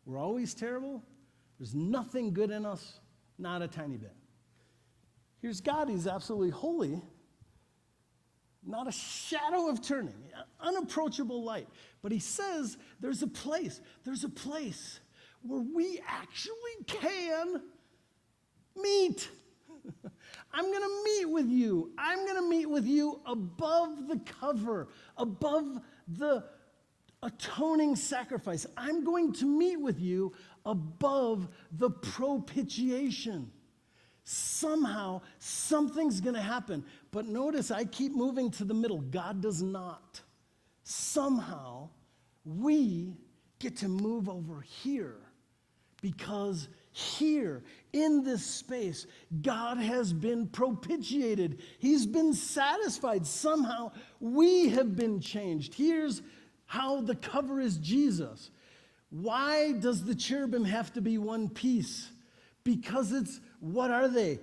We're always terrible. There's nothing good in us, not a tiny bit. Here's God. He's absolutely holy. Not a shadow of turning, unapproachable light. But he says there's a place where we actually can meet. I'm going to meet with you. I'm going to meet with you above the cover, above the atoning sacrifice. I'm going to meet with you above the propitiation. Somehow, something's going to happen. But notice I keep moving to the middle. God does not. Somehow, we get to move over here because here, in this space, God has been propitiated. He's been satisfied. Somehow, we have been changed. Here's how the cover is Jesus. Why does the cherubim have to be one piece? Because what are they?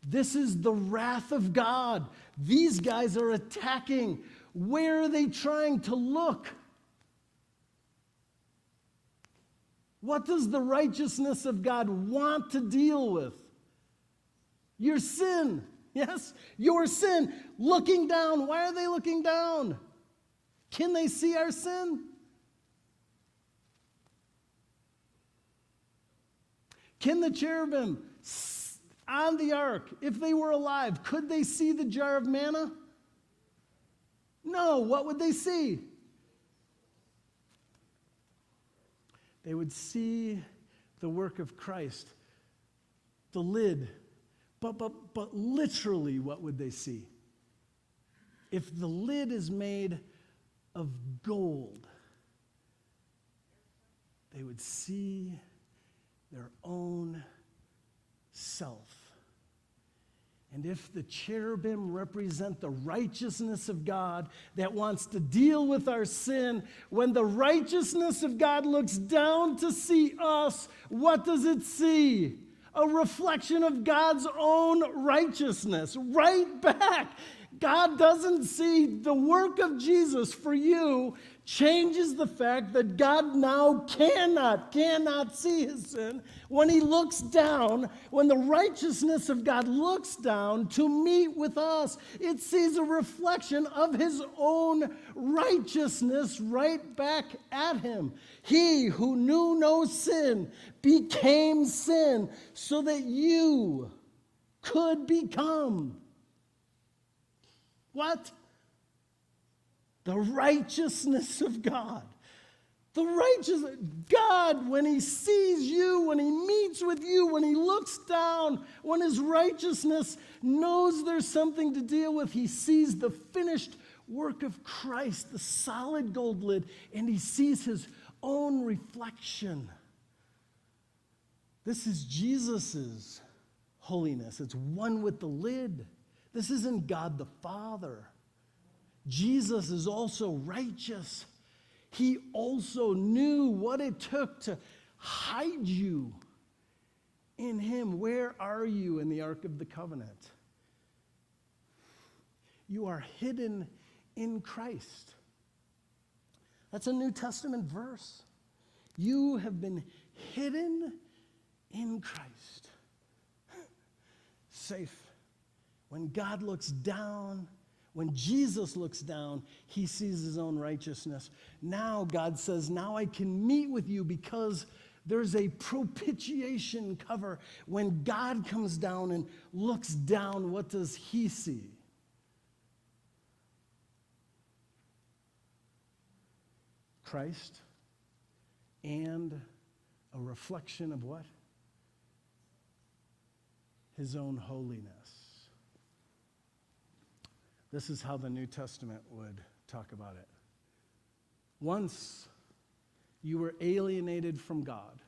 This is the wrath of God. These guys are attacking. Where are they trying to look? What does the righteousness of God want to deal with? Your sin. Yes, your sin. Looking down. Why are they looking down? Can they see our sin? Can the cherubim on the ark, if they were alive, could they see the jar of manna? No. What would they see? They would see the work of Christ, the lid. But literally, what would they see? If the lid is made of gold, they would see their own self. And if the cherubim represent the righteousness of God that wants to deal with our sin, when the righteousness of God looks down to see us, what does it see? A reflection of God's own righteousness, right back. God doesn't see the work of Jesus for you changes the fact that God now cannot see his sin. When he looks down, when the righteousness of God looks down to meet with us, it sees a reflection of his own righteousness right back at him. He who knew no sin became sin so that you could become what? The righteousness of God. The righteousness. God, when he sees you, when he meets with you, when he looks down, when his righteousness knows there's something to deal with, he sees the finished work of Christ, the solid gold lid, and he sees his own reflection. This is Jesus's holiness. It's one with the lid. This isn't God the Father. Jesus is also righteous. He also knew what it took to hide you in him. Where are you in the Ark of the Covenant? You are hidden in Christ. That's a New Testament verse. You have been hidden in Christ. Safe. When God looks down, when Jesus looks down, he sees his own righteousness. Now God says, now I can meet with you because there's a propitiation cover. When God comes down and looks down, what does he see? Christ and a reflection of what? His own holiness. This is how the New Testament would talk about it. Once you were alienated from God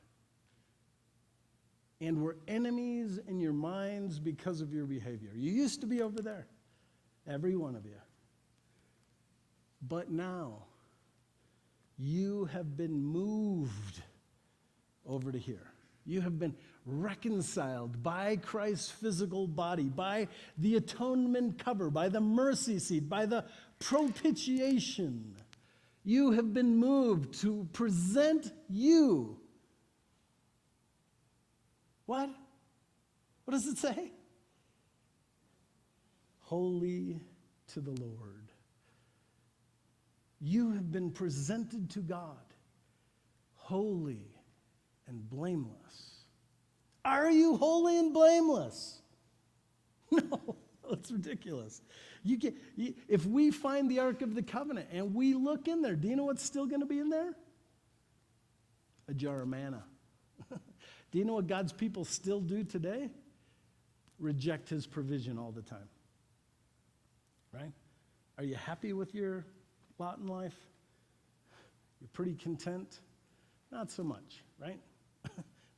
and were enemies in your minds because of your behavior. You used to be over there, every one of you. But now, you have been moved over to here. You have been reconciled by Christ's physical body, by the atonement cover, by the mercy seat, by the propitiation. You have been moved to present you What? What does it say? Holy to the Lord. You have been presented to God, holy and blameless. Are you holy and blameless? No, that's ridiculous. If we find the Ark of the Covenant and we look in there, do you know what's still going to be in there? A jar of manna. Do you know what God's people still do today? Reject his provision all the time. Right? Are you happy with your lot in life? You're pretty content? Not so much, right?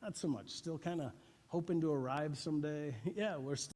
Not so much. Still kind of hoping to arrive someday. Yeah, we're still